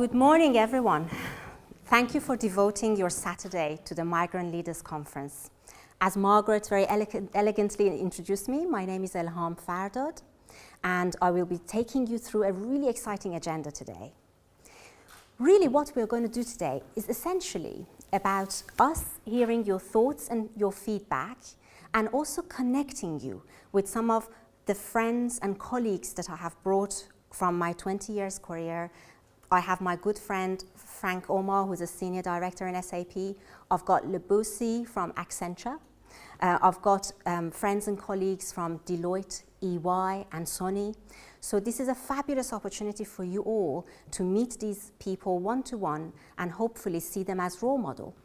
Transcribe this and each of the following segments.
Good morning, everyone. Thank you for devoting your Saturday to the Migrant Leaders Conference. As Margaret very elegantly introduced me, my name is Elham Fardod, and I will be taking you through a really exciting agenda today. Really, what we're going to do today is essentially about us hearing your thoughts and your feedback, and also connecting you with some of the friends and colleagues that I have brought from my 20 years career. I have my good friend Frank Omar, who's a senior director in SAP. I've got Lebusi from Accenture. I've got friends and colleagues from Deloitte, EY, and Sony. So this is a fabulous opportunity for you all to meet these people one-to-one and hopefully see them as role model.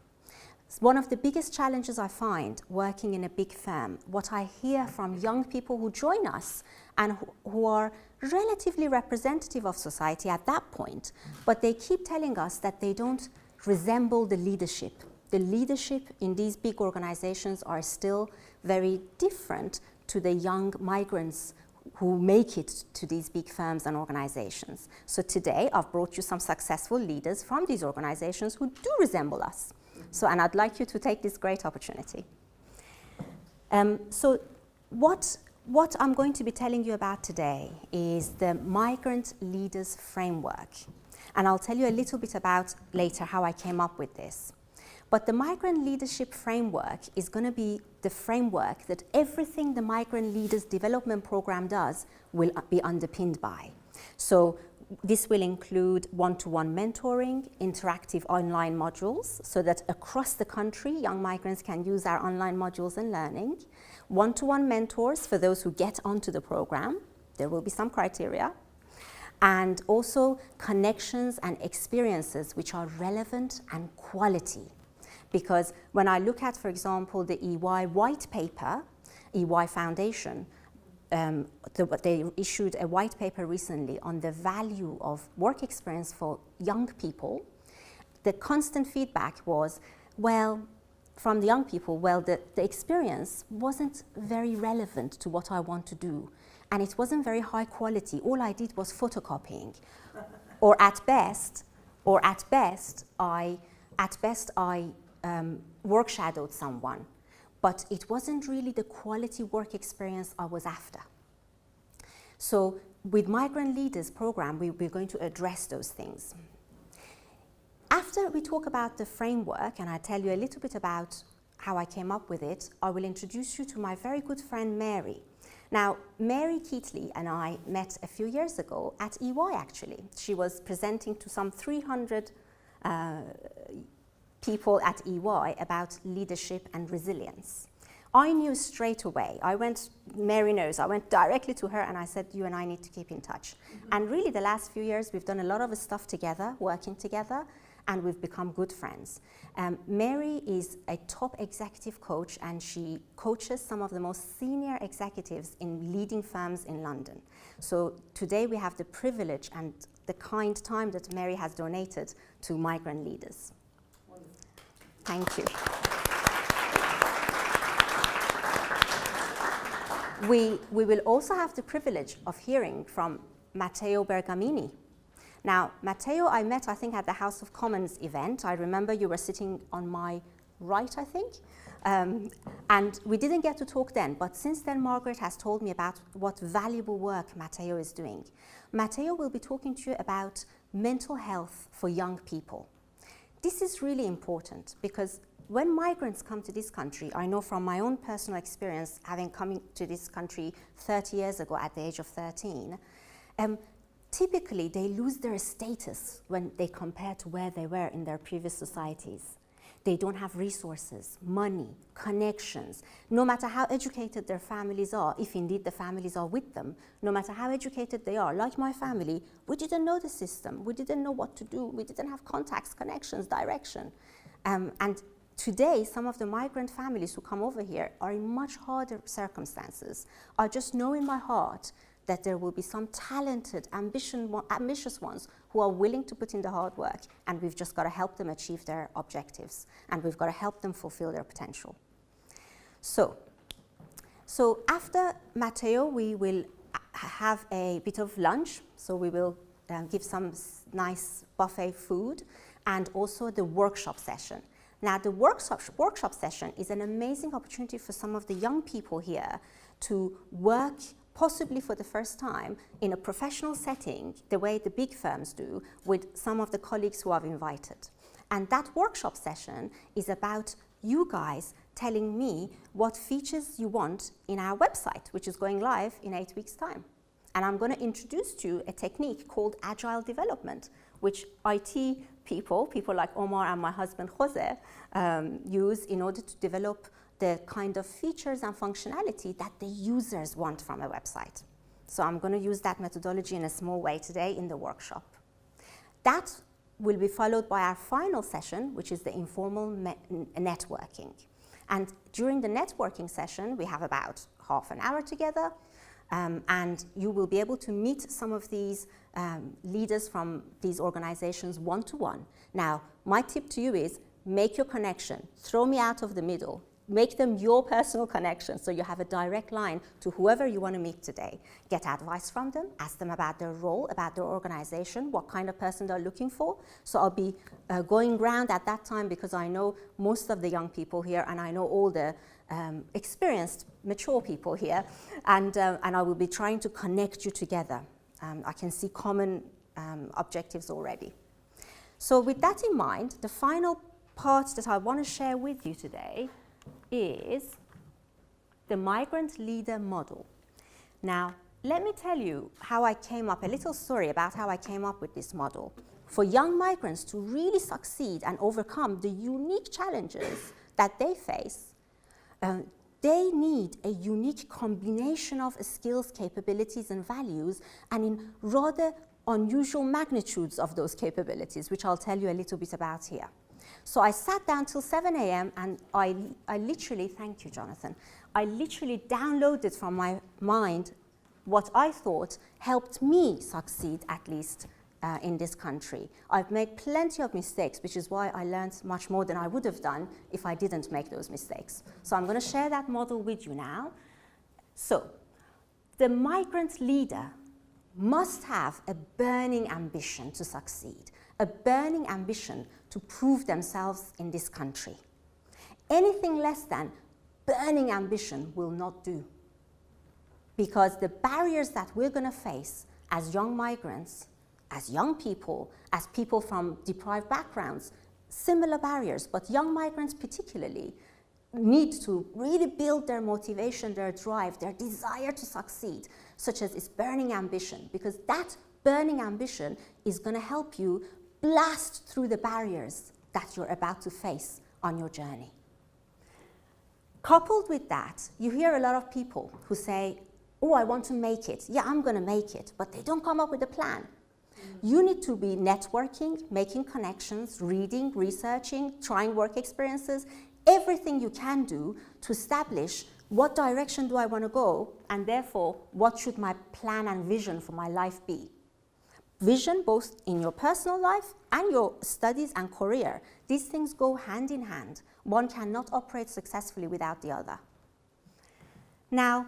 One of the biggest challenges I find working in a big firm, what I hear from young people who join us and who are relatively representative of society at that point, but they keep telling us that they don't resemble the leadership. The leadership in these big organizations are still very different to the young migrants who make it to these big firms and organizations. So today I've brought you some successful leaders from these organizations who do resemble us. And I'd like you to take this great opportunity. So what I'm going to be telling you about today is the Migrant Leaders Framework. And I'll tell you a little bit about later how I came up with this. But the Migrant Leadership Framework is going to be the framework that everything the Migrant Leaders Development Program does will be underpinned by. So this will include one-to-one mentoring, interactive online modules, so that across the country, young migrants can use our online modules and learning. One-to-one mentors for those who get onto the program. There will be some criteria. And also connections and experiences which are relevant and quality. Because when I look at, for example, the EY white paper, EY Foundation, they issued a white paper recently on the value of work experience for young people. The constant feedback was, well, from the young people, well, the experience wasn't very relevant to what I want to do. And it wasn't very high quality. All I did was photocopying. Or at best, I work shadowed someone. But it wasn't really the quality work experience I was after. So with Migrant Leaders Program, we're going to address those things. After we talk about the framework, and I tell you a little bit about how I came up with it, I will introduce you to my very good friend, Mary. Now, Mary Keatley and I met a few years ago at EY, actually. She was presenting to some 300 people at EY about leadership and resilience. I knew straight away, Mary knows, I went directly to her and I said, you and I need to keep in touch. And really the last few years we've done a lot of stuff together, working together, and we've become good friends. Mary is a top executive coach, and she coaches some of the most senior executives in leading firms in London. So today we have the privilege and the kind time that Mary has donated to migrant leaders. Thank you. We will also have the privilege of hearing from Matteo Bergamini. Now, Matteo I met, I think, at the House of Commons event. I remember you were sitting on my right, I think. And we didn't get to talk then, but since then Margaret has told me about what valuable work Matteo is doing. Matteo will be talking to you about mental health for young people. This is really important because when migrants come to this country, I know from my own personal experience, having come to this country 30 years ago at the age of 13, typically they lose their status when they compare to where they were in their previous societies. They don't have resources, money, connections. No matter how educated their families are, if indeed the families are with them, no matter how educated they are, like my family, we didn't know the system, we didn't know what to do, we didn't have contacts, connections, direction. And today, some of the migrant families who come over here are in much harder circumstances. I just know in my heart that there will be some talented, ambitious ones who are willing to put in the hard work, and we've just got to help them achieve their objectives, and we've got to help them fulfill their potential. So after Matteo, we will have a bit of lunch. So we will give some nice buffet food, and also the workshop session. Now, the workshop session is an amazing opportunity for some of the young people here to work, possibly for the first time, in a professional setting, the way the big firms do, with some of the colleagues who I've invited. And that workshop session is about you guys telling me what features you want in our website, which is going live in 8 weeks' time. And I'm going to introduce to you a technique called agile development, which IT people like Omar and my husband Jose, use in order to develop the kind of features and functionality that the users want from a website. So I'm going to use that methodology in a small way today in the workshop. That will be followed by our final session, which is the informal networking. And during the networking session, we have about half an hour together, and you will be able to meet some of these leaders from these organizations one-to-one. Now, my tip to you is make your connection, throw me out of the middle, make them your personal connection so you have a direct line to whoever you want to meet today. Get advice from them, ask them about their role, about their organization, what kind of person they're looking for. So I'll be going round at that time because I know most of the young people here and I know all the experienced, mature people here, and I will be trying to connect you together. I can see common objectives already. So with that in mind, the final part that I want to share with you today is the migrant leader model. Now, let me tell you how I came up, a little story about how I came up with this model. For young migrants to really succeed and overcome the unique challenges that they face, they need a unique combination of skills, capabilities, and values, and in rather unusual magnitudes of those capabilities, which I'll tell you a little bit about here. So I sat down till 7 a.m. and I literally, thank you, Jonathan, I literally downloaded from my mind what I thought helped me succeed, at least in this country. I've made plenty of mistakes, which is why I learned much more than I would have done if I didn't make those mistakes. So I'm going to share that model with you now. So the migrant leader must have a burning ambition to succeed, a burning ambition to prove themselves in this country. Anything less than burning ambition will not do, because the barriers that we're going to face as young migrants, as young people, as people from deprived backgrounds, similar barriers, but young migrants particularly need to really build their motivation, their drive, their desire to succeed, such as this burning ambition, because that burning ambition is going to help you blast through the barriers that you're about to face on your journey. Coupled with that, you hear a lot of people who say, oh, I want to make it. Yeah, I'm going to make it, but they don't come up with a plan. You need to be networking, making connections, reading, researching, trying work experiences, everything you can do to establish what direction do I want to go, and therefore, what should my plan and vision for my life be. Vision both in your personal life and your studies and career. These things go hand in hand. One cannot operate successfully without the other. Now,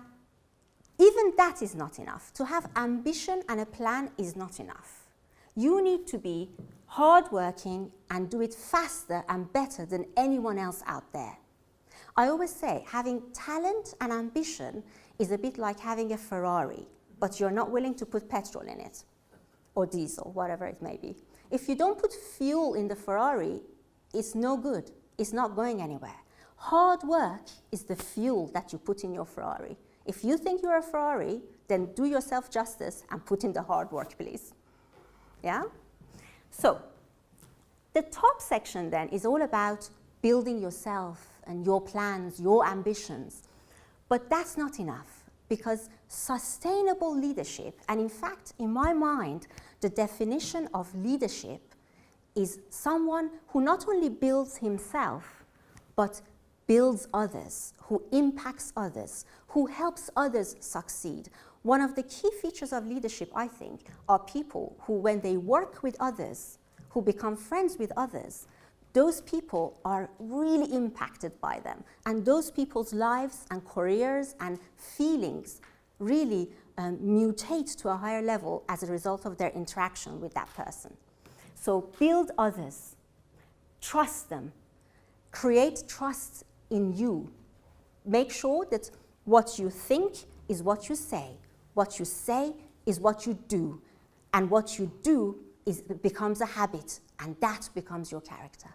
even that is not enough. To have ambition and a plan is not enough. You need to be hardworking and do it faster and better than anyone else out there. I always say having talent and ambition is a bit like having a Ferrari, but you're not willing to put petrol in it, or diesel, whatever it may be. If you don't put fuel in the Ferrari, it's no good. It's not going anywhere. Hard work is the fuel that you put in your Ferrari. If you think you're a Ferrari, then do yourself justice and put in the hard work, please. Yeah? So, the top section then is all about building yourself and your plans, your ambitions. But that's not enough, because sustainable leadership, and in fact, in my mind, the definition of leadership is someone who not only builds himself, but builds others, who impacts others, who helps others succeed. One of the key features of leadership, I think, are people who, when they work with others, who become friends with others, those people are really impacted by them. And those people's lives and careers and feelings really mutate to a higher level as a result of their interaction with that person. So build others, trust them, create trust in you. Make sure that what you think is what you say is what you do, and what you do becomes a habit, and that becomes your character.